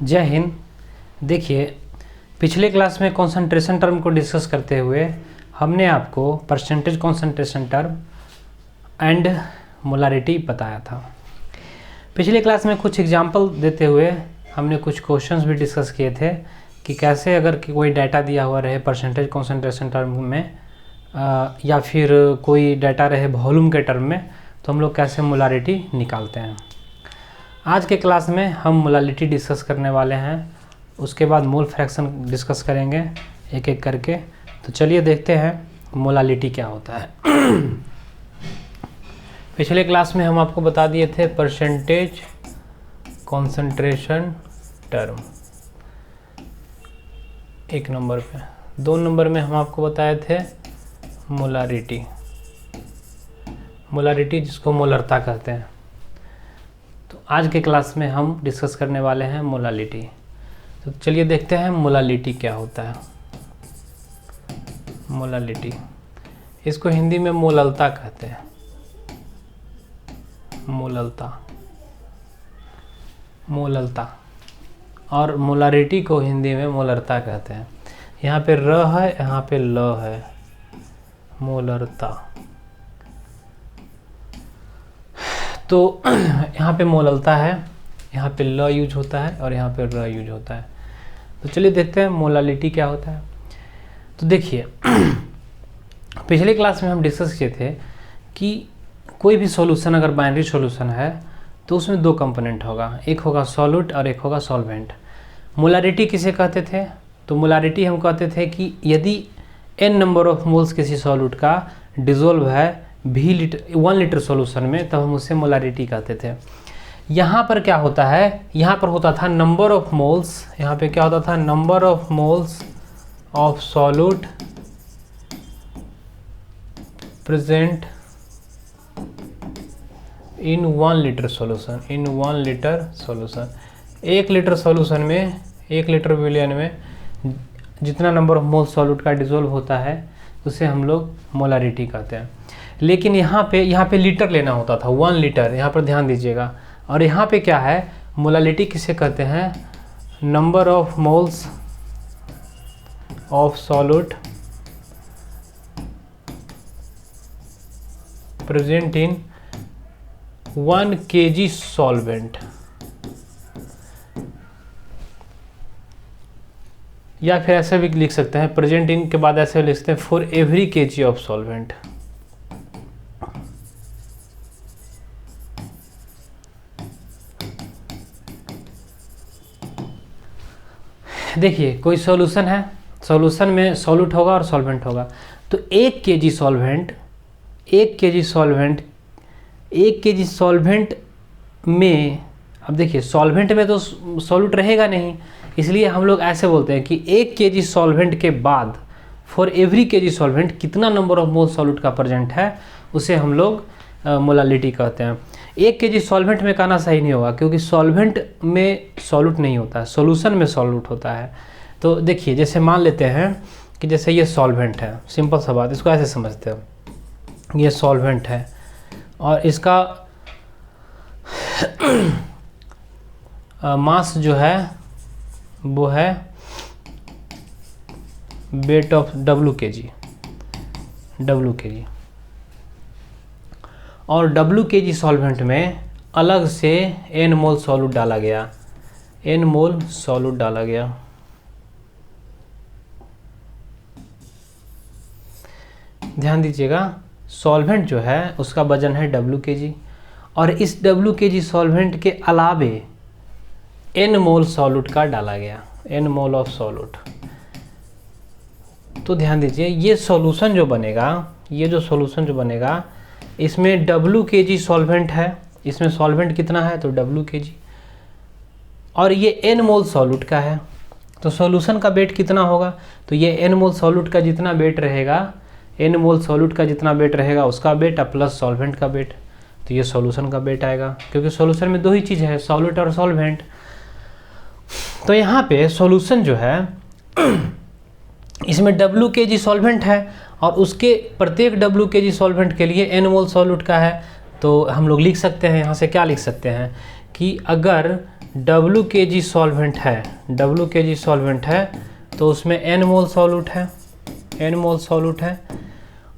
जय हिंद। देखिए, पिछले क्लास में कंसंट्रेशन टर्म को डिस्कस करते हुए हमने आपको percentage concentration term and molarity बताया था। पिछले क्लास में कुछ एग्जांपल देते हुए हमने कुछ क्वेश्चंस भी डिस्कस किए थे कि कैसे अगर कोई डाटा दिया हुआ रहे परसेंटेज कंसंट्रेशन टर्म में या फिर कोई डाटा रहे वॉल्यूम के टर्म में, तो हम लोग कैसे मोलारिटी निकालते हैं। आज के क्लास में हम मोलारिटी डिस्कस करने वाले हैं, उसके बाद मोल फ्रैक्शन डिस्कस करेंगे एक एक करके। तो चलिए देखते हैं मोलारिटी क्या होता है। पिछले क्लास में हम आपको बता दिए थे परसेंटेज कंसंट्रेशन टर्म एक नंबर पे, 2 नंबर में हम आपको बताए थे मोलारिटी, मोलारिटी जिसको मोलरता कहते हैं। तो आज के क्लास में हम डिस्कस करने वाले हैं मोलारिटी। तो चलिए देखते हैं मोलारिटी क्या होता है। मोलारिटी, इसको हिंदी में मोललता कहते हैं। मोललता, मोललता, और मोलारिटी को हिंदी में मोलरता कहते हैं। यहाँ पे र है, यहाँ पे ल है, मोलरता। तो यहाँ पे मोललता है, यहाँ पे ल यूज होता है और यहाँ पे र यूज होता है। तो चलिए देखते हैं मोलारिटी क्या होता है। तो देखिए, पिछले क्लास में हम डिस्कस किए थे कि कोई भी सॉल्यूशन अगर बाइनरी सॉल्यूशन है तो उसमें 2 कंपोनेंट होगा, एक होगा सॉल्यूट और एक होगा सॉल्वेंट। मोलारिटी किसे कहते थे? तो मोलारिटी हम कहते थे कि यदि n नंबर ऑफ मोल्स किसी सॉल्यूट का डिसॉल्व है 1 लीटर सॉल्यूशन में, तब हम उसे मोलारिटी कहते थे। यहाँ पर क्या होता है, यहाँ पर होता था नंबर ऑफ मोल्स, यहाँ पे क्या होता था, number of moles of solute present in 1 litre solution, in 1 litre solution. 1 litre solution में, 1 लीटर विलियन में जितना नंबर ऑफ मोल्स सॉल्यूट का डिसॉल्व होता है उसे हम लोग मोलारिटी कहते हैं। लेकिन यहाँ पे लीटर लेना होता था, 1 लीटर, यहाँ पर ध्यान दीजिएगा। और यहाँ पे क्या है, मोलारिटी किसे कहते हैं, number of moles of solute present in 1 kg solvent, या फिर ऐसे भी लिख सकते हैं, प्रेजेंट इन के बाद ऐसे लिख सकते हैं for every kg of solvent. देखिए, कोई सॉल्यूशन है, सॉल्यूशन में सॉल्यूट होगा और सॉल्वेंट होगा। तो 1 kg solvent, 1 kg solvent, 1 kg solvent में, अब देखिए सॉल्वेंट में तो सॉल्यूट रहेगा नहीं, इसलिए हम लोग ऐसे बोलते हैं कि 1 kg सॉल्वेंट के बाद फॉर एवरी kg सॉल्वेंट कितना नंबर ऑफ मोल सॉल्यूट का प्रेजेंट है, उसे हम लोग मोलारिटी कहते हैं। 1 kg सॉल्वेंट में कहना सही नहीं होगा, क्योंकि सॉल्वेंट में सॉल्यूट नहीं होता है, सॉल्यूशन में सॉल्यूट होता है। तो देखिए, जैसे मान लेते हैं कि जैसे ये सॉल्वेंट है, सिंपल सा बात, इसको ऐसे समझते हैं, ये सॉल्वेंट है और इसका मास जो है वो है वेट ऑफ W kg, और W kg सॉल्वेंट में अलग से n मोल सॉल्यूट डाला गया, n मोल सॉल्यूट डाला गया। ध्यान दीजिएगा, सॉल्वेंट जो है उसका वजन है W kg, और इस W kg सॉल्वेंट के अलावे n मोल सॉल्यूट का डाला गया, n मोल ऑफ सॉल्यूट। तो ध्यान दीजिए, ये सॉल्यूशन जो बनेगा, ये जो सॉल्यूशन जो बनेगा, इसमें W kg सॉल्वेंट है, इसमें सॉल्वेंट कितना है तो W kg, और ये n मोल सॉल्यूट का है। तो सॉल्यूशन का वेट कितना होगा, तो ये n मोल सॉल्यूट का जितना वेट रहेगा, n मोल सॉल्यूट का जितना वेट रहेगा उसका वेट प्लस सॉल्वेंट का वेट, तो ये सॉल्यूशन का वेट आएगा, क्योंकि सॉल्यूशन में 2 ही चीज़ है, सॉल्यूट और सॉल्वेंट। तो यहाँ पे सॉल्यूशन जो है इसमें W kg सॉल्वेंट है और उसके प्रत्येक W kg सॉल्वेंट के लिए n मोल सॉल्यूट का है। तो हम लोग लिख सकते हैं, यहाँ से क्या लिख सकते हैं कि अगर W kg सॉल्वेंट है, W kg सॉल्वेंट है तो उसमें n मोल सॉल्यूट है, n मोल सॉल्यूट है।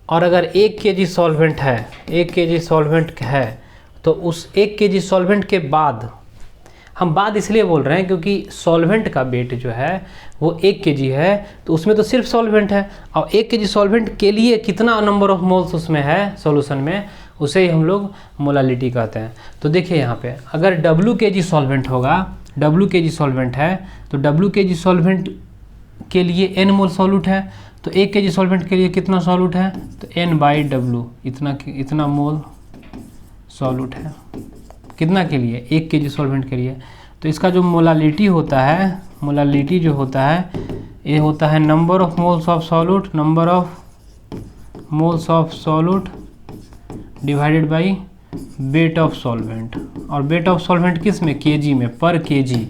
और अगर 1 kg सॉल्वेंट है, 1 kg सॉल्वेंट है तो उस 1 kg सॉल्वेंट के बाद, हम बाद इसलिए बोल रहे हैं क्योंकि सॉल्वेंट का वेट जो है वो 1 kg है, तो उसमें तो सिर्फ सॉल्वेंट है, और 1 kg सॉल्वेंट के लिए कितना नंबर ऑफ मोल्स उसमें है सॉल्यूशन में, उसे ही हम लोग मोलालिटी कहते हैं। तो देखिए यहाँ पे अगर W kg सॉल्वेंट होगा, W kg सॉल्वेंट है तो W kg सॉल्वेंट के लिए n मोल सॉल्यूट है, तो 1 kg सॉल्वेंट के लिए कितना सॉल्यूट है, तो n/W, इतना मोल सॉल्यूट है। कितना के लिए, 1 kg सॉल्वेंट के लिए। तो इसका जो मोलालिटी होता है, मोलालिटी जो होता है ये होता है number of moles of solute, number of moles of solute divided by wait of solvent. और वेट ऑफ सॉल्वेंट किस में, केजी में, पर केजी।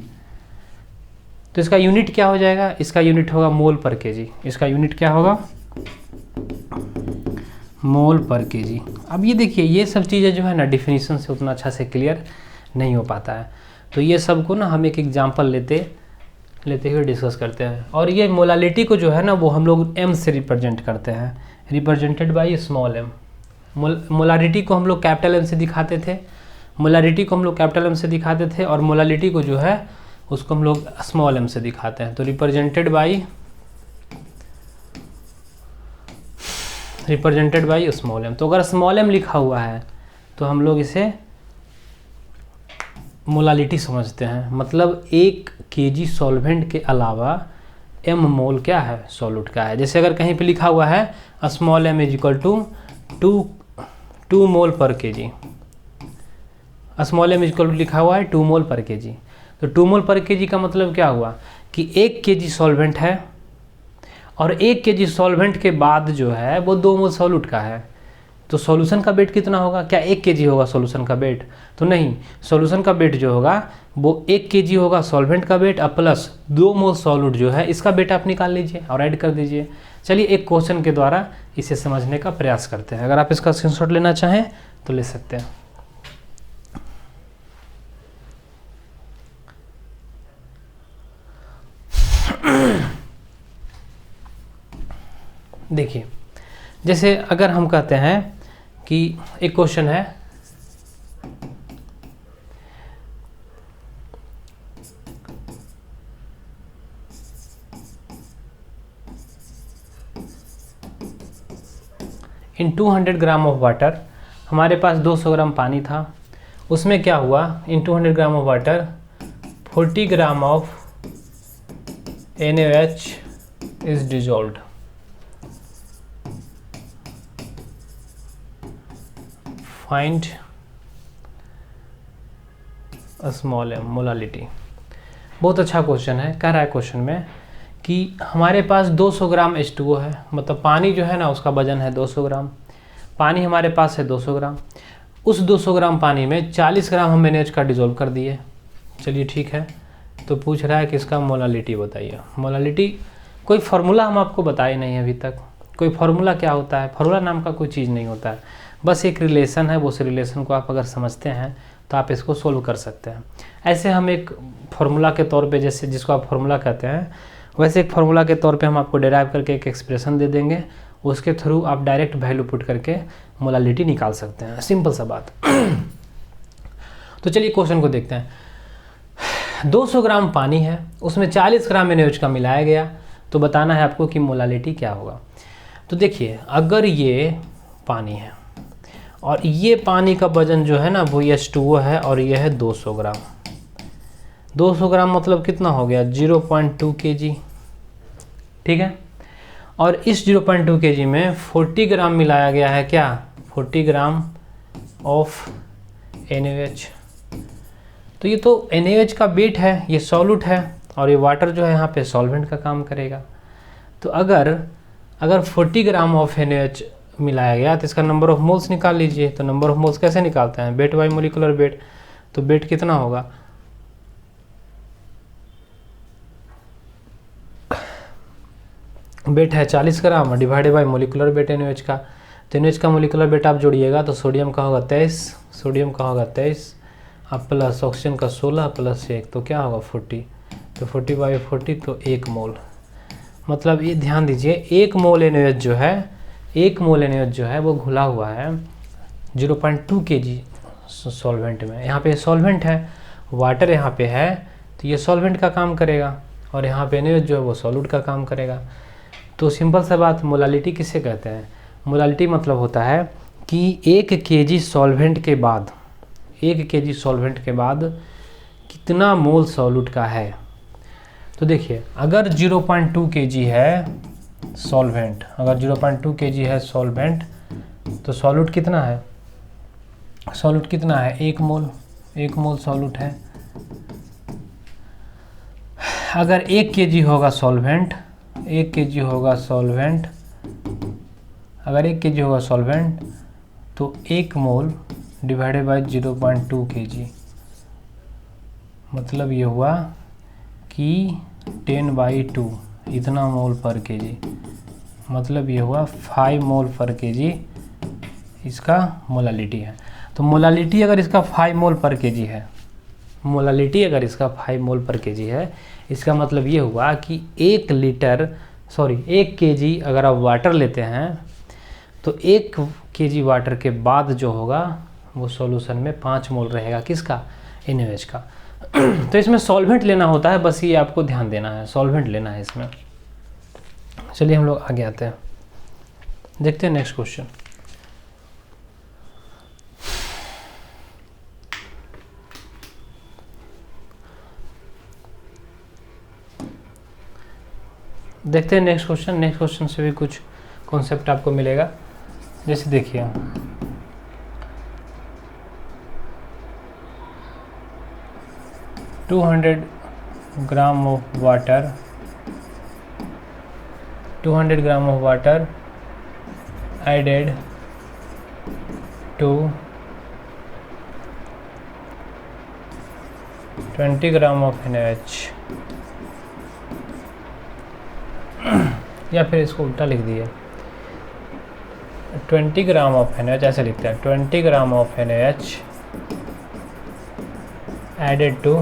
तो इसका यूनिट क्या हो जाएगा, इसका यूनिट होगा मोल पर केजी। इसका यूनिट क्या होगा, मोल पर केजी। अब ये देखिए ये सब चीज़ें जो है ना डिफिनीशन से उतना अच्छा से क्लियर नहीं हो पाता है, तो ये सब को ना हम एक एग्जांपल लेते हुए डिस्कस करते हैं। और ये मोलालिटी को जो है ना वो हम लोग m से रिप्रेजेंट करते हैं, represented by small m। Molarity को हम लोग कैपिटल M से दिखाते थे, मोलारिटी को हम लोग कैपिटल M से दिखाते थे, और मोलालिटी को जो है उसको हम लोग स्मॉल m से दिखाते हैं। तो रिप्रेजेंटेड बाई स्मॉल m। तो अगर स्मॉल m लिखा हुआ है तो हम लोग इसे मोलालिटी समझते हैं, मतलब 1 kg सॉल्वेंट के अलावा m मोल क्या है, सॉल्यूट का है। जैसे अगर कहीं पे लिखा हुआ है small m is equal to 2 mole per kg, small m is equal to लिखा हुआ है 2 मोल पर केजी। तो 2 मोल पर केजी का मतलब क्या हुआ कि 1 kg सॉल्वेंट है और 1 kg सॉल्वेंट के बाद जो है वो 2 मोल सॉल्यूट का है। तो सॉल्यूशन का वेट कितना होगा, क्या 1 kg होगा सॉल्यूशन का वेट, तो नहीं, सॉल्यूशन का वेट जो होगा वो 1 kg होगा सॉल्वेंट का वेट, और प्लस 2 मोल सॉल्यूट जो है इसका वेट आप निकाल लीजिए और ऐड कर दीजिए। चलिए एक क्वेश्चन के द्वारा इसे समझने का प्रयास करते हैं। अगर आप इसका स्क्रीनशॉट लेना चाहें तो ले सकते हैं। देखिए जैसे अगर हम कहते हैं कि एक क्वेश्चन है इन 200 ग्राम ऑफ वाटर, हमारे पास 200 ग्राम पानी था, उसमें क्या हुआ, इन 200 gram of water 40 gram of NaOH is dissolved. Find small m molality. बहुत अच्छा क्वेश्चन है। कह रहा है क्वेश्चन में कि हमारे पास 200 ग्राम H2O है, मतलब पानी जो है ना उसका वजन है 200 ग्राम, पानी हमारे पास है 200 ग्राम। उस 200 ग्राम पानी में 40 ग्राम हम NaOH का डिज़ोल्व कर दिए। चलिए ठीक है, तो पूछ रहा है कि इसका मोलालिटी बताइए। मोलालिटी कोई फार्मूला हम आपको बताए नहीं अभी तक। कोई फार्मूला क्या होता है, फार्मूला नाम का कोई चीज़ नहीं होता है, बस एक रिलेशन है। वो उस रिलेशन को आप अगर समझते हैं तो आप इसको सोल्व कर सकते हैं। ऐसे हम एक फार्मूला के तौर पे, जैसे जिसको आप फार्मूला कहते हैं, वैसे एक फार्मूला के तौर पे हम आपको डिराइव करके एक एक्सप्रेशन दे देंगे, उसके थ्रू आप डायरेक्ट वैल्यू पुट करके मोलालिटी निकाल सकते हैं। सिंपल सा बात। तो चलिए क्वेश्चन को देखते हैं। 200 ग्राम पानी है, उसमें 40 ग्राम NaOH का मिलाया गया, तो बताना है आपको कि मोलालिटी क्या होगा। तो देखिए अगर ये पानी है और ये पानी का वजन जो है ना वो H2O है और ये है 200 ग्राम। 200 ग्राम मतलब कितना हो गया, 0.2 kg, ठीक है। और इस 0.2 kg में 40 ग्राम मिलाया गया है, क्या, 40 ग्राम ऑफ NaOH। तो ये तो NaOH का वेट है, ये सॉल्यूट है, और ये वाटर जो है यहाँ पे सॉल्वेंट का काम करेगा। तो अगर 40 ग्राम ऑफ NaOH मिलाया गया तो इसका नंबर ऑफ मोल्स निकाल लीजिए। तो नंबर ऑफ मोल्स कैसे निकालते हैं, वेट बाई मोलिकुलर वेट। तो वेट कितना होगा, वेट है 40 gram divided by molecular weight NaOH का। तो NaOH का मोलिकुलर वेट आप जोड़िएगा तो सोडियम का होगा 23, सोडियम का होगा 23, अब प्लस ऑक्सीजन का 16 प्लस 1 तो क्या होगा 40, तो 40/40 तो 1 मोल। मतलब ये ध्यान दीजिए 1 मोल NaOH जो है, 1 मोल NaOH जो है वो घुला हुआ है 0.2 kg सॉल्वेंट में। यहाँ पे सॉल्वेंट है, वाटर यहाँ पे है, तो ये सॉल्वेंट का काम करेगा और यहाँ पे NaOH जो है वो सॉल्यूट का काम करेगा। तो सिंपल सा बात, मोलालिटी किसे कहते हैं? मोलालिटी मतलब होता है कि 1 kg सॉल्वेंट के बाद, 1 kg सॉल्वेंट के बाद कितना मोल सॉल्यूट का है। तो देखिए अगर 0.2 kg है सॉल्वेंट, अगर 0.2 kg है सॉल्वेंट, तो सॉल्यूट कितना है? सॉल्यूट कितना है? 1 मोल, 1 मोल सॉल्यूट है। अगर 1 kg होगा सॉल्वेंट, 1 kg होगा सॉल्वेंट, अगर 1 kg होगा सॉल्वेंट तो 1 मोल डिवाइडेड बाय 0.2 kg, मतलब ये हुआ कि 10/2 इतना मोल पर kg, मतलब ये हुआ 5 मोल पर kg इसका मोलालिटी है। तो मोलालिटी अगर इसका 5 मोल पर kg है, मोलालिटी अगर इसका 5 मोल पर kg है, इसका मतलब ये हुआ कि 1 kg अगर आप वाटर लेते हैं तो 1 kg वाटर के बाद जो होगा वो सॉल्यूशन में 5 मोल रहेगा, किसका? NaOH का। तो इसमें सॉल्वेंट लेना होता है, बस ये आपको ध्यान देना है, सॉल्वेंट लेना है इसमें। चलिए हम लोग आगे आते हैं, देखते हैं नेक्स्ट क्वेश्चन। देखते हैं नेक्स्ट क्वेश्चन। नेक्स्ट क्वेश्चन से भी कुछ कॉन्सेप्ट आपको मिलेगा। जैसे देखिए 200 gram of water, 200 gram of water added to 20 gram of NaOH, या फिर इसको उल्टा लिख दिए 20 ग्राम ऑफ NaOH, ऐसे लिखते हैं 20 gram of NaOH added to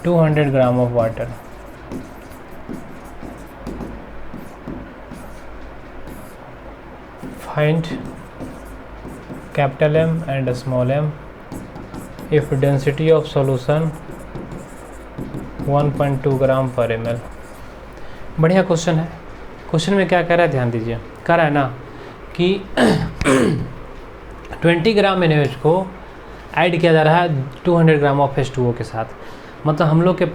200 gram of water. Find capital M and small m if density of solution 1.2 gram per ml। बढ़िया क्वेश्चन है। क्वेश्चन में क्या कह रहा है, ध्यान दीजिए। कह रहा है ना कि 20 ग्राम NaOH को ऐड किया जा रहा है 200 ग्राम ऑफ H2O के साथ। मतलब हम लोग के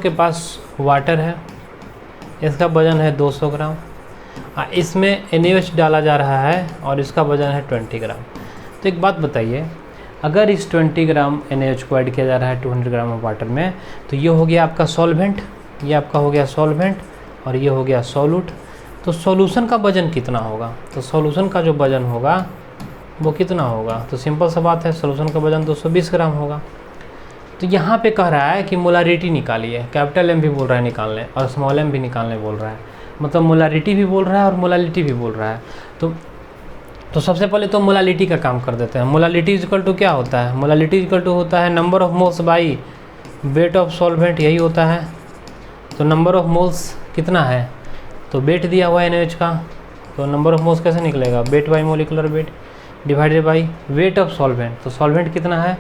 पास वाटर है, इसका वजन है 200 ग्राम, इसमें NaOH डाला जा रहा है और इसका वजन है 20 ग्राम। तो एक बात बताइए, अगर इस 20 ग्राम NaOH को ऐड किया जा रहा है 200 ग्राम ऑफ वाटर में, तो ये हो गया आपका सॉल्वेंट, ये आपका हो गया सॉल्वेंट और ये हो गया सॉल्यूट। तो सॉल्यूशन का वजन कितना होगा? तो सॉल्यूशन का जो वजन होगा वो कितना होगा? तो सिंपल सा बात है, सॉल्यूशन का वजन 220 ग्राम होगा। तो यहाँ पे कह रहा है कि मोलारिटी निकालिए, कैपिटल M भी बोल रहा है निकालने और स्मॉल m भी निकालने बोल रहा है, मतलब मोलारिटी भी बोल रहा है और मोलालिटी भी बोल रहा है। तो सबसे पहले तो मोलालिटी का काम कर देते हैं। मोलालिटी इक्वल टू क्या होता है? मोलालिटी इक्वल टू होता है number of moles by wait of solvent, यही होता है। तो नंबर ऑफ मोल्स कितना है? तो वेट दिया हुआ है NaOH का, तो नंबर ऑफ मोल्स कैसे निकलेगा? Weight by molecular weight divided by wait of solvent. तो सॉल्वेंट कितना है?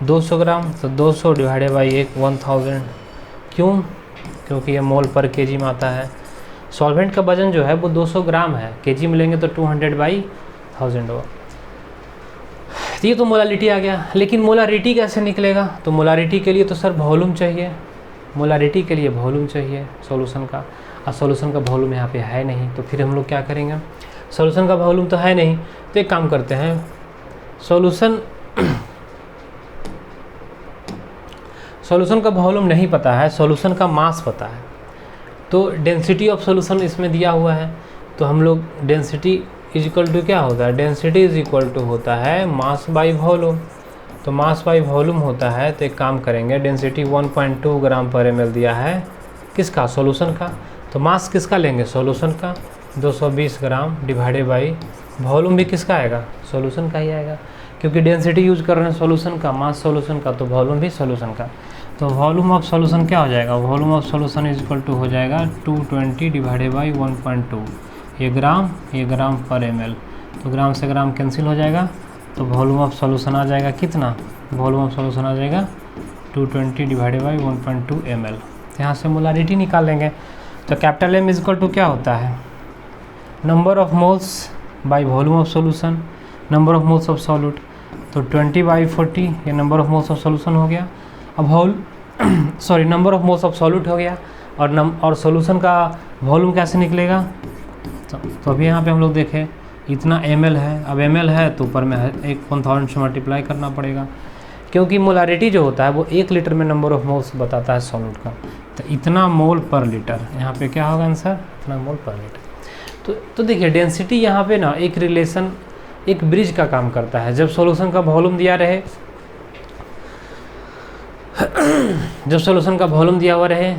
200 ग्राम, तो 200 डिवाइडेड बाई 1000। क्यों? क्योंकि ये मोल पर kg में आता है। सॉल्वेंट का वजन जो है वो 200 ग्राम है, kg में लेंगे तो 200/1000 होगा। तो ये तो मोलालिटी आ गया, लेकिन मोलारिटी कैसे निकलेगा? तो मोलारिटी के लिए तो सर वॉल्यूम चाहिए, मोलारिटी के लिए वॉल्यूम चाहिए सॉल्यूशन का, और सॉल्यूशन का वॉल्यूम यहाँ पे है नहीं। तो फिर हम लोग क्या करेंगे? सॉल्यूशन का वॉल्यूम तो है नहीं, तो एक काम करते हैं, सॉल्यूशन का वॉल्यूम नहीं पता है, सॉल्यूशन का मास पता है। तो डेंसिटी ऑफ सॉल्यूशन इसमें दिया हुआ है, तो हम लोग डेंसिटी इज इक्वल टू क्या होता है? डेंसिटी इज इक्वल टू होता है मास बाई वॉल्यूम। तो मास बाई वॉल्यूम होता है, तो एक काम करेंगे, डेंसिटी 1.2 ग्राम पर ml दिया है, किसका? सॉल्यूशन का। तो मास किसका लेंगे? सॉल्यूशन का। 220 ग्राम डिवाइडेड बाई वॉल्यूम भी किसका आएगा, सॉल्यूशन का ही आएगा, क्योंकि डेंसिटी यूज कर रहे हैं सॉल्यूशन का, मास सॉल्यूशन का, तो वॉल्यूम भी सॉल्यूशन का। तो वॉल्यूम ऑफ सॉल्यूशन क्या हो जाएगा, volume of solution is equal to हो जाएगा 220 डिवाइडेड बाई 1.2, ये ग्राम पर ml, तो ग्राम से ग्राम कैंसिल हो जाएगा, तो वॉल्यूम ऑफ सॉल्यूशन आ जाएगा कितना, वॉल्यूम ऑफ सॉल्यूशन आ जाएगा 220 डिवाइडेड बाई 1.2 ml। यहाँ से मोलारिटी निकाल लेंगे, तो capital M is equal to क्या होता है, number of moles by volume of solution, number of moles of solute, तो 20/40 ये number of moles of solution हो गया। अब number of moles of solute हो गया, और सॉल्यूशन का वॉल्यूम कैसे निकलेगा, तो अभी यहाँ पे हम लोग देखें इतना ml है, अब ml है तो ऊपर में 1000 से मल्टीप्लाई करना पड़ेगा, क्योंकि मोलारिटी जो होता है वो 1 लीटर में नंबर ऑफ मोल्स बताता है सॉल्यूट का, तो इतना मोल पर लीटर, यहाँ पे क्या होगा आंसर, इतना मोल पर लीटर। तो देखिए डेंसिटी यहाँ पे ना एक रिलेशन, एक ब्रिज का काम करता है। जब सॉल्यूशन का वॉल्यूम दिया रहे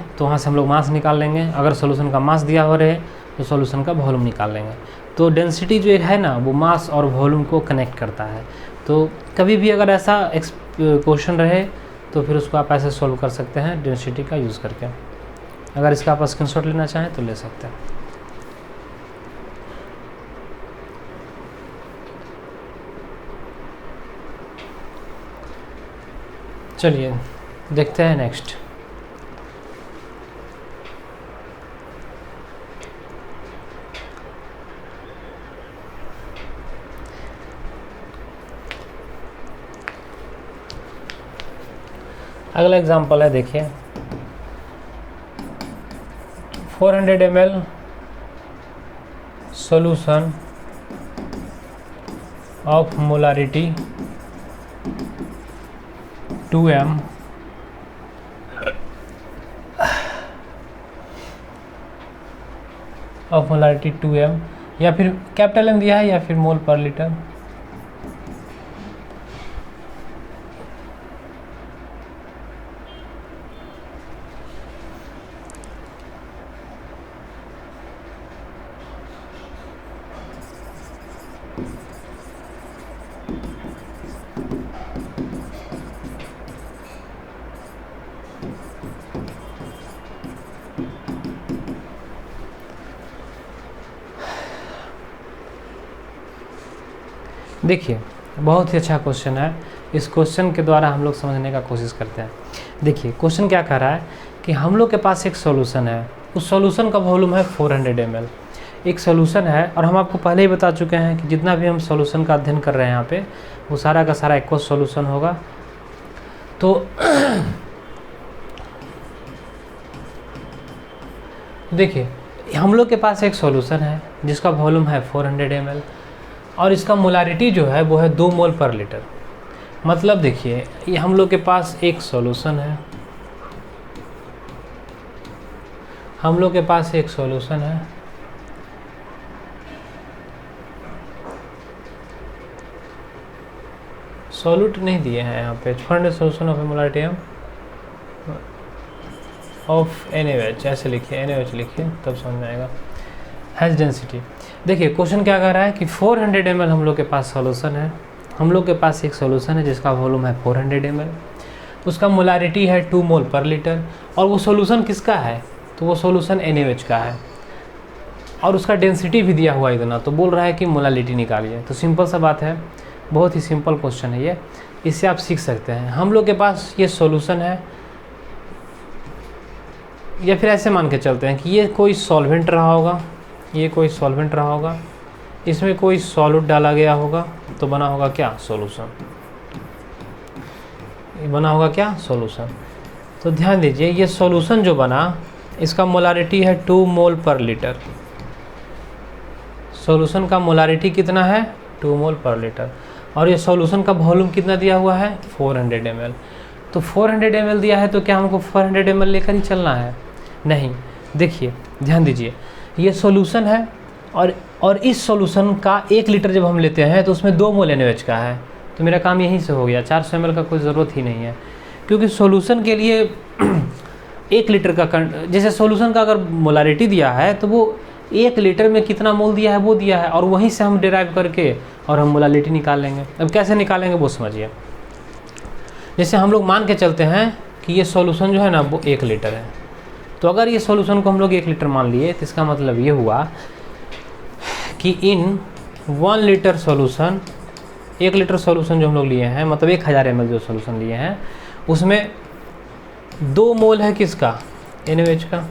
तो वहाँ से हम लोग मास निकाल लेंगे, अगर सॉल्यूशन का मास दिया हुआ रहे तो सॉल्यूशन का वॉल्यूम निकाल लेंगे। तो डेंसिटी जो है ना वो मास और वॉल्यूम को कनेक्ट करता है। तो कभी भी अगर ऐसा क्वेश्चन रहे तो फिर उसको आप ऐसे सॉल्व कर सकते हैं डेंसिटी का यूज़ करके। अगर इसका आप स्क्रीनशॉट लेना चाहें तो ले सकते हैं। चलिए देखते हैं नेक्स्ट। अगला एग्जांपल है, देखिए 400 ml solution of molarity 2m of molarity 2m, या फिर कैपिटल M दिया है या फिर मोल पर लीटर। देखिए बहुत ही अच्छा क्वेश्चन है। इस क्वेश्चन के द्वारा हम लोग समझने का कोशिश करते हैं। देखिए क्वेश्चन क्या कह रहा है कि हम लोग के पास एक सॉल्यूशन है, उस सॉल्यूशन का वॉल्यूम है 400 ml। एक सॉल्यूशन है, और हम आपको पहले ही बता चुके हैं कि जितना भी हम सॉल्यूशन का अध्ययन कर रहे हैं यहाँ पे वो सारा का सारा एक सॉल्यूशन होगा। तो देखिए हम लोग के पास एक सॉल्यूशन है जिसका वॉल्यूम है 400 ml, और इसका मोलारिटी जो है वो है 2 मोल पर लीटर। मतलब देखिए ये हम लोग के पास एक सॉल्यूशन है, हम लोग के पास एक सॉल्यूशन है, सॉल्यूट नहीं दिए हैं यहाँ पे, 400 solution of molarity of NaOH, ऐसे लिखिए NaOH लिखिए तब समझ में आएगा। Has density. देखिए क्वेश्चन क्या कह रहा है कि 400 ml हम लोग के पास सॉल्यूशन है, हम लोग के पास एक सॉल्यूशन है जिसका वॉल्यूम है 400 ml, उसका मोलारिटी है 2 मोल पर लीटर, और वो सॉल्यूशन किसका है, तो वो सॉल्यूशन NaOH का है, और उसका डेंसिटी भी दिया हुआ इतना, तो बोल रहा है कि मोलारिटी निकालिए। तो सिंपल सा बात है, बहुत ही सिंपल क्वेश्चन है ये, इससे आप सीख सकते हैं। हम लोग के पास ये सॉल्यूशन है, या फिर ऐसे मान के चलते हैं कि ये कोई सॉल्वेंट रहा होगा, ये कोई सॉल्वेंट रहा होगा, इसमें कोई सॉल्यूट डाला गया होगा, तो बना होगा क्या, सॉल्यूशन। ये बना होगा क्या, सॉल्यूशन। तो ध्यान दीजिए ये सॉल्यूशन जो बना इसका मोलारिटी है 2 मोल पर लीटर। सॉल्यूशन का मोलारिटी कितना है, 2 मोल पर लीटर, और ये सॉल्यूशन का वॉल्यूम कितना दिया हुआ है, 400 ml। तो 400 ml दिया है तो क्या हमको 400 ml लेकर ही चलना है, नहीं। देखिए ध्यान दीजिए ये सॉल्यूशन है, और इस सॉल्यूशन का 1 लीटर जब हम लेते हैं तो उसमें 2 मोल NaOH का है, तो मेरा काम यहीं से हो गया। 400 ml का कोई ज़रूरत ही नहीं है, क्योंकि सॉल्यूशन के लिए 1 लीटर का जैसे सॉल्यूशन का अगर मोलारिटी दिया है तो वो 1 लीटर में कितना मोल दिया है वो दिया है, और वहीं से हम डिराइव करके और हम मोलालिटी निकाल लेंगे। अब कैसे निकालेंगे वो समझिए। जैसे हम लोग मान के चलते हैं कि ये सॉल्यूशन जो है ना वो 1 लीटर है, तो अगर ये सॉल्यूशन को हम लोग 1 लीटर मान लिए तो इसका मतलब ये हुआ कि इन 1 लीटर सॉल्यूशन, 1 लीटर सॉल्यूशन जो हम लोग लिए हैं, मतलब 1000 ml जो सॉल्यूशन लिए हैं, उसमें 2 मोल है किसका, NaOH का।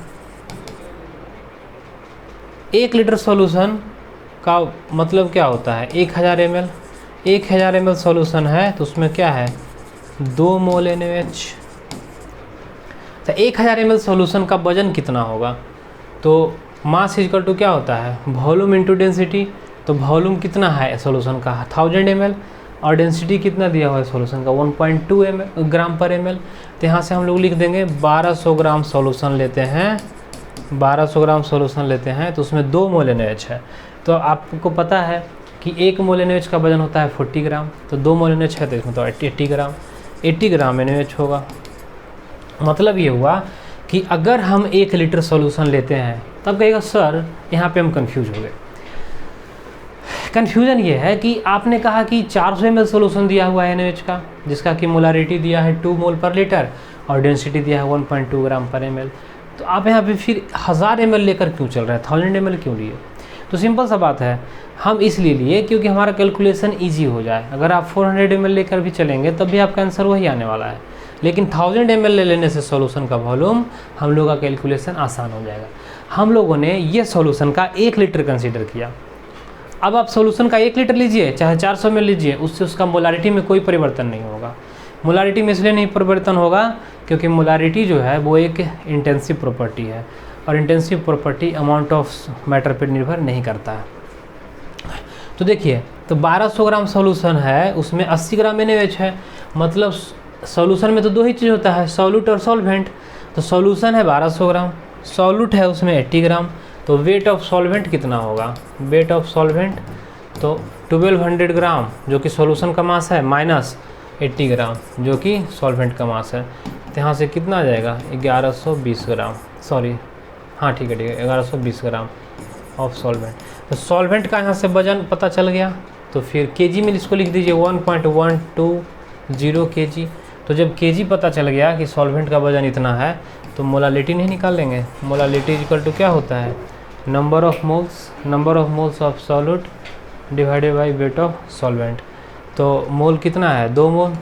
1 लीटर सॉल्यूशन का मतलब क्या होता है, 1000 ml, 1000 ml सॉल्यूशन है तो उसमें क्या है, 2 मोल NaOH। तो 1000 ml सॉल्यूशन का वजन कितना होगा, तो मास इक्वल टू क्या होता है, वॉल्यूम इंटू डेंसिटी। तो वॉल्यूम कितना है सॉल्यूशन का, 1000 ml, और डेंसिटी कितना दिया हुआ है सॉल्यूशन का, 1.2 ग्राम पर ml। तो यहाँ से हम लोग लिख देंगे 1200 ग्राम सॉल्यूशन लेते हैं, 1200 ग्राम सॉल्यूशन लेते हैं तो उसमें 2 मोल NaOH है। तो आपको पता है कि 1 मोल NaOH का वजन होता है 40 ग्राम, तो 2 मोल NaOH है तो इसमें तो 80 ग्राम, 80 ग्राम NaOH होगा। मतलब ये हुआ कि अगर हम 1 लीटर सॉल्यूशन लेते हैं तब कहेगा सर यहाँ पे हम कंफ्यूज हो गए। कन्फ्यूज़न ये है कि आपने कहा कि 400 ml सॉल्यूशन दिया हुआ है NaOH का, जिसका कि मोलारिटी दिया है 2 मोल पर लीटर और डेंसिटी दिया है 1.2 ग्राम पर ml। तो आप यहाँ पे फिर 1000 ml लेकर क्यों चल रहे हैं, 1000 ml क्यों लिए? तो सिंपल सा बात है, हम इसलिए लिए क्योंकि हमारा कैलकुलेशन ईजी हो जाए। अगर आप 400 ml लेकर भी चलेंगे तब भी आपका आंसर वही आने वाला है, लेकिन 1000 ml ले लेने से सॉल्यूशन का वॉल्यूम हम लोग का कैलकुलेशन आसान हो जाएगा। हम लोगों ने ये सॉल्यूशन का 1 लीटर कंसीडर किया। अब आप सॉल्यूशन का 1 लीटर लीजिए चाहे 400 ml लीजिए, उससे उसका मोलारिटी में कोई परिवर्तन नहीं होगा। मोलारिटी में इसलिए नहीं परिवर्तन होगा क्योंकि मोलारिटी जो है वो एक इंटेंसिव प्रॉपर्टी है, और intensive property amount of matter पर निर्भर नहीं करता है। तो देखिए, तो 1200 ग्राम सॉल्यूशन है, उसमें 80 ग्राम NaOH है। मतलब सॉल्यूशन में तो 2 ही चीज़ होता है, सॉल्यूट और सॉल्वेंट। तो सॉल्यूशन है 1200 ग्राम, सॉल्यूट है उसमें 80 ग्राम। तो वेट ऑफ सॉल्वेंट कितना होगा, वेट ऑफ सॉल्वेंट तो 1200 ग्राम जो कि सॉल्यूशन का मास है, माइनस 80 ग्राम जो कि सॉल्वेंट का मास है। तो यहाँ से कितना आ जाएगा, 1120 ग्राम, सॉरी हाँ ठीक है 1120 ग्राम ऑफ सॉल्वेंट। तो सॉल्वेंट का यहाँ से वजन पता चल गया, तो फिर केजी में इसको लिख दीजिए 1.120 kg। तो जब केजी पता चल गया कि सॉल्वेंट का वजन इतना है तो मोलालिटी नहीं निकाल लेंगे। मोलालिटी इक्वल टू क्या होता है, number of moles of solute divided by weight of solvent. तो मोल कितना है, 2 मोल,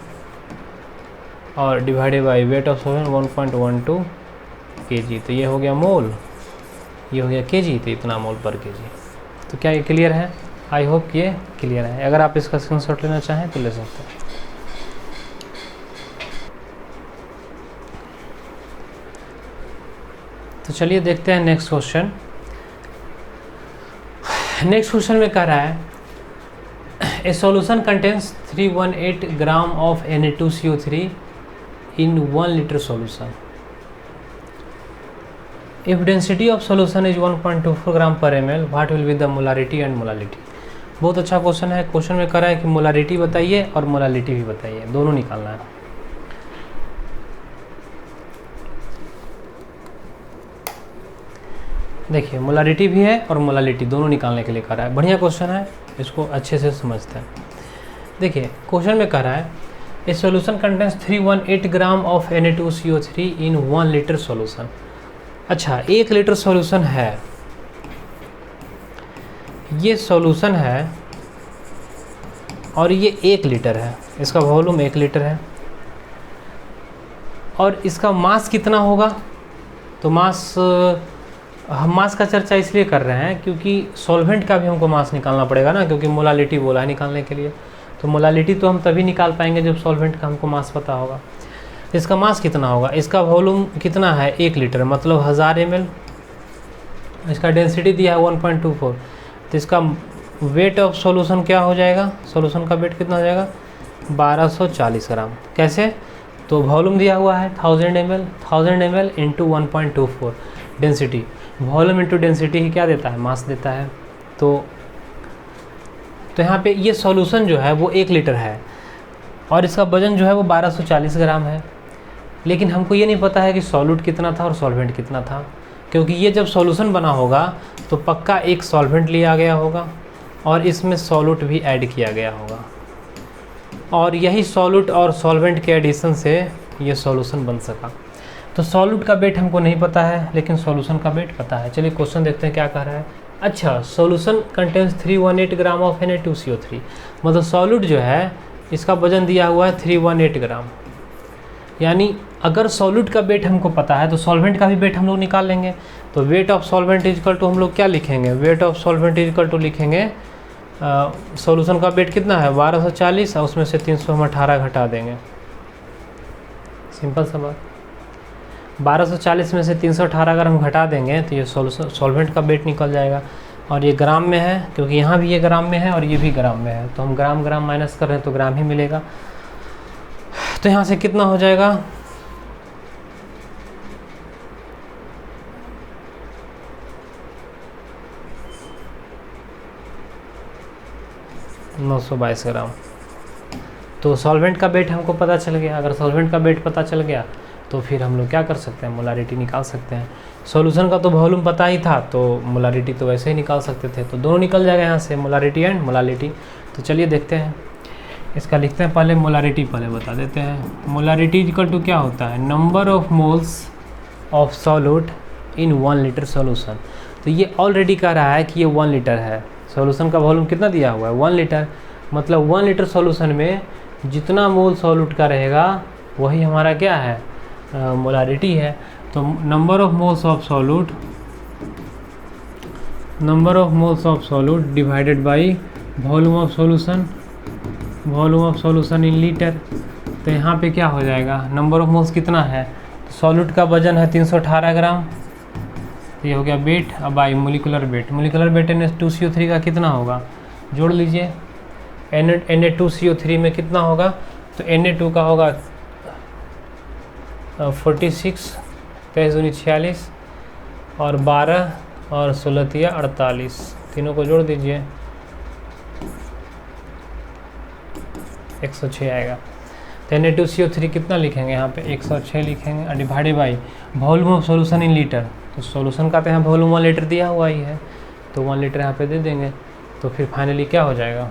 और divided by weight of solvent 1.12 kg। तो ये हो गया मोल, ये हो गया केजी, तो इतना मोल पर केजी। तो क्या ये क्लियर है? आई होप ये क्लियर है। अगर आप इसका स्क्रीनशॉट लेना चाहें तो ले सकते हैं। तो चलिए देखते हैं नेक्स्ट क्वेश्चन। नेक्स्ट क्वेश्चन में कह रहा है ए solution contains 318 gram of Na2CO3 in 1 litre solution. If density of solution is 1.24 gram per ml, what will be the molarity and molality. बहुत अच्छा क्वेश्चन है। क्वेश्चन में कह रहा है कि मोलारिटी बताइए और मोलालिटी भी बताइए, दोनों निकालना है। देखिए मोलारिटी भी है और मोलालिटी दोनों निकालने के लिए कह रहा है। बढ़िया क्वेश्चन है, इसको अच्छे से समझते हैं। देखिए क्वेश्चन में कह रहा है ए solution contains 318 gram of Na2CO3 in 1 litre solution. अच्छा 1 लीटर सॉल्यूशन है, ये सॉल्यूशन है और ये 1 लीटर है, इसका वॉल्यूम 1 लीटर है, और इसका मास कितना होगा। तो हम मास का चर्चा इसलिए कर रहे हैं क्योंकि सॉल्वेंट का भी हमको मास निकालना पड़ेगा ना, क्योंकि मोलालिटी बोला है निकालने के लिए। तो मोलालिटी तो हम तभी निकाल पाएंगे जब सॉल्वेंट का हमको मास पता होगा। इसका मास कितना होगा, इसका वॉल्यूम कितना है 1 लीटर, मतलब 1000 ml। इसका डेंसिटी दिया है 1.24। तो इसका वेट ऑफ सॉल्यूशन क्या हो जाएगा, सॉल्यूशन का वेट कितना हो जाएगा 1240 ग्राम। कैसे, तो वॉल्यूम दिया हुआ है 1000 ml into 1.24 density. Volume into density ही क्या देता है, मास देता है। तो यहाँ पे ये सॉल्यूशन जो है वो 1 लीटर है और इसका वजन जो है वो 1240 ग्राम है। लेकिन हमको ये नहीं पता है कि सॉल्यूट कितना था और सॉल्वेंट कितना था, क्योंकि ये जब सॉल्यूशन बना होगा तो पक्का एक सॉल्वेंट लिया गया होगा और इसमें सॉल्यूट भी ऐड किया गया होगा, और यही सॉल्यूट और सॉल्वेंट के एडिशन से ये सॉल्यूशन बन सका। तो सॉल्यूट का वेट हमको नहीं पता है, लेकिन सॉल्यूशन का वेट पता है। चलिए क्वेश्चन देखते हैं क्या कह रहा है। अच्छा, solution contains 318 gram of Na2CO3, मतलब सॉल्यूट जो है इसका वजन दिया हुआ है 318 ग्राम। यानी अगर सॉल्यूट का वेट हमको पता है तो सॉल्वेंट का भी वेट हम लोग निकाल लेंगे। तो weight of solvent is equal to हम लोग क्या लिखेंगे, weight of solvent is equal to लिखेंगे सॉल्यूशन का वेट कितना है 1240, और उसमें से 300 हम 18 घटा देंगे। सिंपल सा बात, 1240 में से 318 अगर हम घटा देंगे तो ये सॉल्वेंट का वेट निकल जाएगा। और ये ग्राम में है, क्योंकि यहाँ भी ये ग्राम में है और ये भी ग्राम में है, तो हम ग्राम ग्राम माइनस कर रहे हैं तो ग्राम ही मिलेगा। तो यहाँ से कितना हो जाएगा, नौ 922 ग्राम। तो सॉल्वेंट का वेट हमको पता चल गया। अगर सॉल्वेंट का वेट पता चल गया तो फिर हम लोग क्या कर सकते हैं, मोलारिटी निकाल सकते हैं। सॉल्यूशन का तो वॉल्यूम पता ही था, तो मोलारिटी तो वैसे ही निकाल सकते थे, तो दोनों निकल जाएगा यहाँ से, मोलारिटी एंड मोलालिटी। तो चलिए देखते हैं, इसका लिखते हैं पहले मोलारिटी, पहले बता देते हैं। मोलारिटी इक्वल टू क्या होता है, number of moles of solute in 1 litre solution. तो ये ऑलरेडी कह रहा है कि ये 1 लीटर है, सॉल्यूशन का वॉल्यूम कितना दिया हुआ है 1 लीटर, मतलब 1 लीटर सॉल्यूशन में जितना मोल सॉल्यूट का रहेगा वही हमारा क्या है, मोलारिटी है। तो number of moles of solute, number of moles of solute divided by volume of solution, volume of solution in litre. तो यहाँ पे क्या हो जाएगा, नंबर ऑफ मोल्स कितना है, सॉल्यूट का वजन है 318 ग्राम, ये हो गया वेट। अब by molecular weight, molecular weight Na2CO3 का कितना होगा, जोड़ लीजिए। Na2CO3 में कितना होगा, तो Na2 का होगा 46, 23 दूनी 46 और 12 और 16 तिया 48, तीनों को जोड़ दीजिए 106 आएगा। तो Na2CO3 कितना लिखेंगे यहाँ पे 106 लिखेंगे, और divided by volume of solution in litre. तो सॉल्यूशन का तो यहाँ वॉल्यूम 1 लीटर दिया हुआ ही है, तो 1 लीटर यहाँ पे दे देंगे। तो फिर फाइनली क्या हो जाएगा,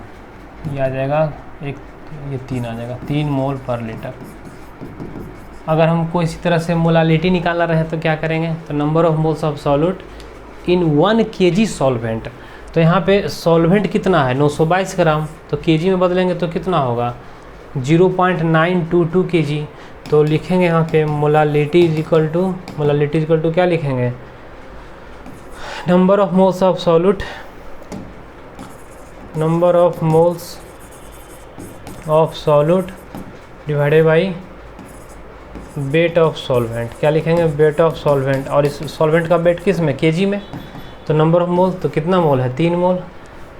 ये आ जाएगा ये 3 आ जाएगा, 3 मोल पर लीटर। अगर हमको इसी तरह से मोलालिटी निकालना रहे तो क्या करेंगे, तो number of moles of solute in 1 kg solvent. तो यहाँ पे सॉल्वेंट कितना है 922 ग्राम, तो केजी में बदलेंगे तो कितना होगा 0.922 kg। तो लिखेंगे यहाँ पे मोलालिटी इज इक्वल टू क्या लिखेंगे, number of moles of solute, number of moles of solute divided by wait of solvent. क्या लिखेंगे, वेट ऑफ सॉल्वेंट, और इस सॉल्वेंट का वेट किस में, केजी में। तो नंबर ऑफ मोल तो कितना मोल है 3 मोल,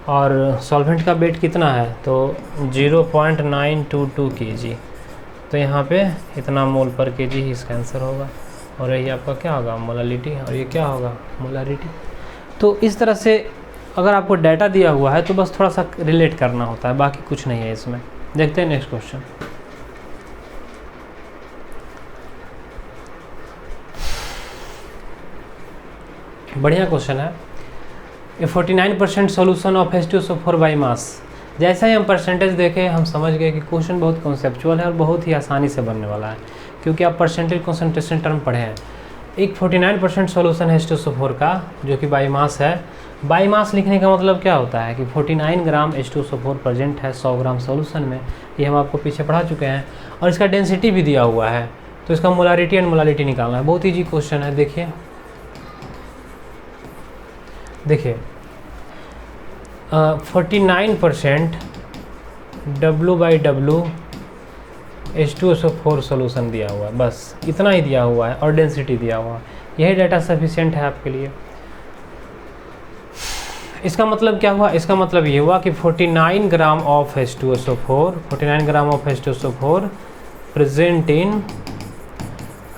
और सॉल्वेंट का वेट कितना है तो 0.922 kg। तो यहाँ पे इतना मोल पर केजी ही इसका आंसर होगा, और यही आपका क्या होगा मोलालिटी, और ये क्या होगा मोलारिटी। तो इस तरह से अगर आपको डाटा दिया हुआ है तो बस थोड़ा सा रिलेट करना होता है, बाकी कुछ नहीं है इसमें। देखते हैं नेक्स्ट क्वेश्चन। बढ़िया क्वेश्चन है। ए 49% solution of H2SO4 by mass. जैसा ही हम परसेंटेज देखें हम समझ गए कि क्वेश्चन बहुत कॉन्सेप्चुअल है और बहुत ही आसानी से बनने वाला है, क्योंकि आप परसेंटेज कंसंट्रेशन टर्म पढ़े हैं। एक 49% सोल्यूशन H2SO4 का जो कि बाई मास है। बाई मास लिखने का मतलब क्या होता है कि 49 ग्राम H2SO4 प्रेजेंट है 100 ग्राम सोल्यूशन में, ये हम आपको पीछे पढ़ा चुके हैं, और इसका डेंसिटी भी दिया हुआ है। तो इसका मोलारिटी एंड मोलालिटी निकालना है, बहुत ईजी क्वेश्चन है। देखिए 49% W/W H2SO4 सोल्यूशन दिया हुआ है, बस इतना ही दिया हुआ है, और डेंसिटी दिया हुआ है। यही डाटा सफिशिएंट है आपके लिए। इसका मतलब क्या हुआ, इसका मतलब ये हुआ कि 49 gram of H2SO4 present in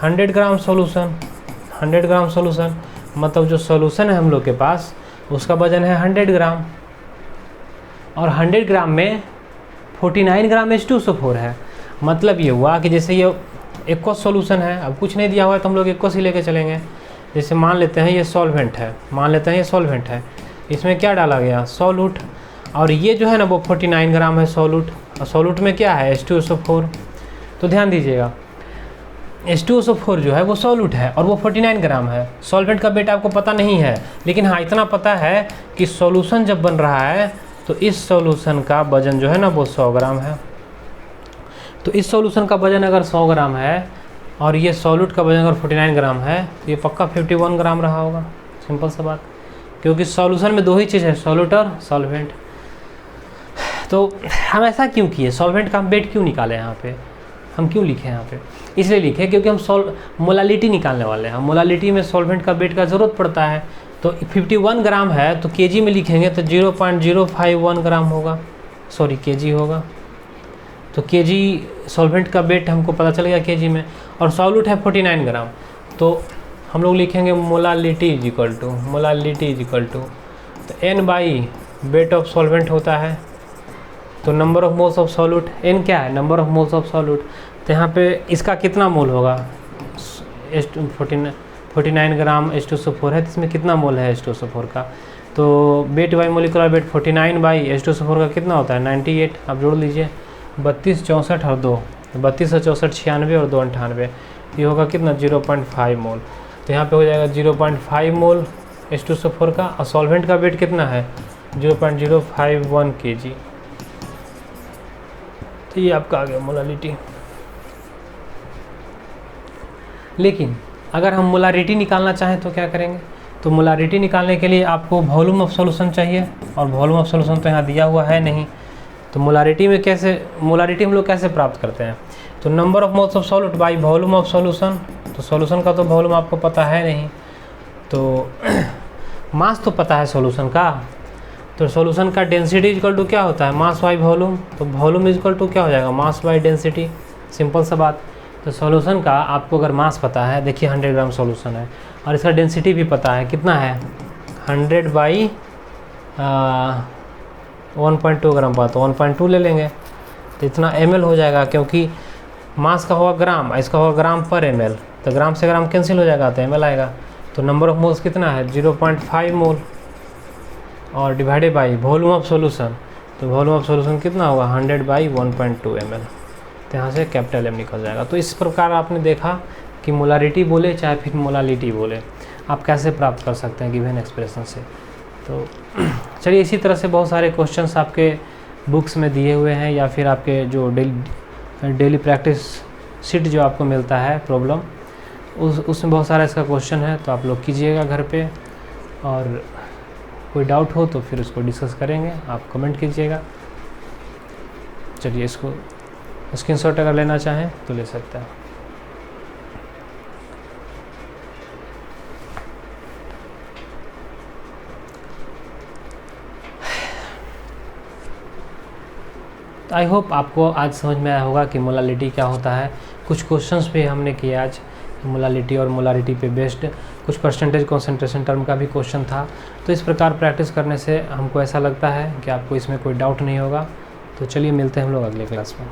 100 gram solution. 100 gram solution मतलब जो सोल्यूशन है हम लोग के पास उसका वजन है 100 ग्राम, और 100 ग्राम में 49 ग्राम H2SO4 है। मतलब ये हुआ कि जैसे ये एक्वस सोल्यूशन है, अब कुछ नहीं दिया हुआ है तो हम लोग एक्वस ही लेके चलेंगे। जैसे मान लेते हैं ये सॉल्वेंट है, मान लेते हैं ये सॉल्वेंट है, इसमें क्या डाला गया, सॉल्यूट, और ये जो है ना वो 49 ग्राम है सॉल्यूट, और सॉल्यूट में क्या है H2SO4। तो ध्यान दीजिएगा H2SO4 जो है वो सॉल्यूट है और वो 49 ग्राम है। सॉल्वेंट का वेट आपको पता नहीं है, लेकिन हाँ इतना पता है कि सॉल्यूशन जब बन रहा है तो इस सॉल्यूशन का वजन जो है ना वो 100 ग्राम है। तो इस सॉल्यूशन का वजन अगर 100 ग्राम है और ये सॉल्यूट का वजन अगर 49 ग्राम है तो ये पक्का 51 ग्राम रहा होगा। सिंपल सा बात, क्योंकि सॉल्यूशन में दो ही चीज़ है, सॉल्यूट और सॉल्वेंट। तो हम ऐसा क्यों किए, सॉल्वेंट का हम वेट क्यों निकाले यहाँ पे, हम क्यों लिखे यहाँ पे, इसलिए लिखे क्योंकि हम मोलालिटी निकालने वाले हैं। मोलालिटी में सॉल्वेंट का वेट का ज़रूरत पड़ता है। तो 51 ग्राम है तो केजी में लिखेंगे तो 0.051 ग्राम होगा, सॉरी केजी होगा। तो केजी सॉल्वेंट का वेट हमको पता चल गया केजी में, और सॉल्यूट है 49 ग्राम। तो हम लोग लिखेंगे मोलालिटी इज इक्वल टू तो n by wait of solvent होता है, तो number of moles of solute, n क्या है, number of moles of solute. तो यहाँ पे इसका कितना मोल होगा, 49 ग्राम H2SO4 है, तो इसमें कितना मोल है H2SO4 का। तो weight by molecular weight 49 by H2SO4 का कितना होता है 98। आप जोड़ लीजिए 32, 64 और 2, 32 और 64 96 और 2 98, ये होगा कितना 0.5 मोल। तो यहाँ पे हो जाएगा 0.5 मोल H2SO4 का, और सॉल्वेंट का वेट कितना है 0.051 kg। तो ये आपका आ गया मोलालिटी। लेकिन अगर हम मोलारिटी निकालना चाहें तो क्या करेंगे, तो मोलारिटी निकालने के लिए आपको वॉल्यूम ऑफ सॉल्यूशन चाहिए, और वॉल्यूम ऑफ सॉल्यूशन तो यहाँ दिया हुआ है नहीं। तो मोलारिटी में मोलारिटी हम लोग कैसे प्राप्त करते हैं, तो number of moles of solute by volume of solution. तो सॉल्यूशन का तो वॉल्यूम आपको पता है नहीं, तो मास तो पता है सॉल्यूशन का। तो सॉल्यूशन का डेंसिटी इक्वल टू क्या होता है, मास बाई वॉल्यूम। तो वॉल्यूम इक्वल टू क्या हो जाएगा, मास बाई डेंसिटी। सिंपल सा बात। तो सॉल्यूशन का आपको अगर मास पता है, देखिए 100 ग्राम सॉल्यूशन है, और इसका डेंसिटी भी पता है कितना है 100 बाई 1.2 ग्राम पाता, तो 1.2 ले लेंगे तो इतना ml हो जाएगा, क्योंकि मास का होगा ग्राम, इसका होगा ग्राम पर ml। तो ग्राम से ग्राम कैंसिल हो जाएगा तो ml आएगा। तो नंबर ऑफ मोल्स कितना है 0.5 मोल, और divided by volume of solution. तो वॉल्यूम ऑफ सॉल्यूशन कितना होगा 100 बाई 1.2 ml। तो यहाँ से कैपिटल M निकल जाएगा। तो इस प्रकार आपने देखा कि मोलारिटी बोले चाहे फिर मोलालिटी बोले, आप कैसे प्राप्त कर सकते हैं गिवन एक्सप्रेशन से। तो चलिए, इसी तरह से बहुत सारे क्वेश्चंस आपके बुक्स में दिए हुए हैं, या फिर आपके जो डेली प्रैक्टिस शीट जो आपको मिलता है प्रॉब्लम, उसमें बहुत सारा इसका क्वेश्चन है। तो आप लोग कीजिएगा घर पे, और कोई डाउट हो तो फिर उसको डिस्कस करेंगे, आप कमेंट कीजिएगा। चलिए, इसको स्क्रीनशॉट अगर लेना चाहें तो ले सकते हैं। आई होप आपको आज समझ में आया होगा कि मोलालिटी क्या होता है। कुछ क्वेश्चंस भी हमने किए आज मोलालिटी और मोलारिटी पे बेस्ड, कुछ परसेंटेज कंसंट्रेशन टर्म का भी क्वेश्चन था। तो इस प्रकार प्रैक्टिस करने से हमको ऐसा लगता है कि आपको इसमें कोई डाउट नहीं होगा। तो चलिए, मिलते हैं हम लोग अगले क्लास में।